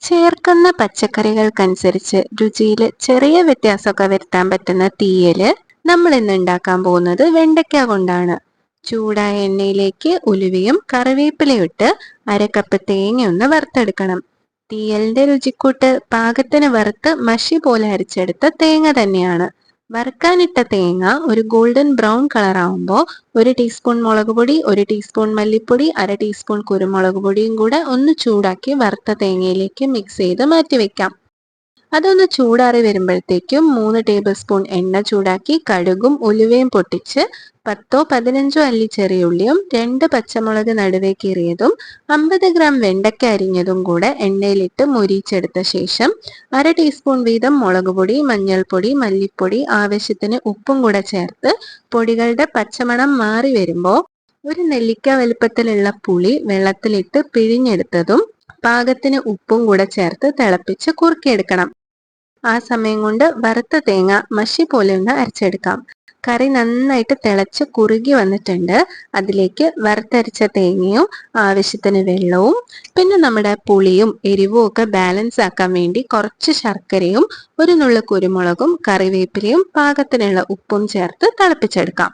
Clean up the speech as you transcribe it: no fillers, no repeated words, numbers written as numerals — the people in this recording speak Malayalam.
ചേർക്കുന്ന പച്ചക്കറികൾക്കനുസരിച്ച് രുചിയിൽ ചെറിയ വ്യത്യാസമൊക്കെ വരുത്താൻ പറ്റുന്ന തീയല് നമ്മൾ ഇന്ന് ഉണ്ടാക്കാൻ പോകുന്നത് വെണ്ടയ്ക്ക കൊണ്ടാണ്. ചൂടായ എണ്ണയിലേക്ക് ഉലുവയും കറിവേപ്പിലയും ഇട്ട് അരക്കപ്പ് തേങ്ങ ഒന്ന് വറുത്തെടുക്കണം. തീയലിന്റെ രുചിക്കൂട്ട് പാകത്തിന് വറുത്ത് മഷി പോലെ അരച്ചെടുത്ത തേങ്ങ തന്നെയാണ്. വറുക്കാനിട്ട തേങ്ങ ഒരു ഗോൾഡൻ ബ്രൗൺ കളർ ആവുമ്പോൾ 1 ടീസ്പൂൺ മുളക് പൊടി, 1 ടീസ്പൂൺ മല്ലിപ്പൊടി, അര ടീസ്പൂൺ കുരുമുളക് പൊടിയും കൂടെ ഒന്ന് ചൂടാക്കി വറുത്ത തേങ്ങയിലേക്ക് മിക്സ് ചെയ്ത് മാറ്റി വെക്കാം. അതൊന്ന് ചൂടാറി വരുമ്പോഴത്തേക്കും 3 ടേബിൾ സ്പൂൺ എണ്ണ ചൂടാക്കി കടുകും ഉലുവയും പൊട്ടിച്ച് 10-15 അല്ലി ചെറിയ ഉള്ളിയും 2 പച്ചമുളക് നടുവേ കീറിയതും 50 ഗ്രാം വെണ്ടയ്ക്ക അരിഞ്ഞതും കൂടെ എണ്ണയിലിട്ട് മൊരിച്ചെടുത്ത ശേഷം 1/2 ടീസ്പൂൺ വീതം മുളക് പൊടി, മഞ്ഞൾപ്പൊടി, മല്ലിപ്പൊടി, ആവശ്യത്തിന് ഉപ്പും കൂടെ ചേർത്ത് പൊടികളുടെ പച്ചമണം മാറി വരുമ്പോൾ ഒരു നെല്ലിക്ക വലുപ്പത്തിലുള്ള പുളി വെള്ളത്തിലിട്ട് പിഴിഞ്ഞെടുത്തതും പാകത്തിന് ഉപ്പും കൂടെ ചേർത്ത് തിളപ്പിച്ച് കുറുക്കിയെടുക്കണം. ആ സമയം കൊണ്ട് വറുത്ത തേങ്ങ മഷി പോലെ ഒന്ന് അരച്ചെടുക്കാം. കറി നന്നായിട്ട് തിളച്ച് കുറുകി വന്നിട്ടുണ്ട്. അതിലേക്ക് വറുത്തരച്ച തേങ്ങയും ആവശ്യത്തിന് വെള്ളവും പിന്നെ നമ്മുടെ പുളിയും എരിവും ഒക്കെ ബാലൻസ് ആക്കാൻ വേണ്ടി കുറച്ച് ശർക്കരയും ഒരു നുള്ളു കുരുമുളകും കറിവേപ്പിലയും പാകത്തിനുള്ള ഉപ്പും ചേർത്ത് തിളപ്പിച്ചെടുക്കാം.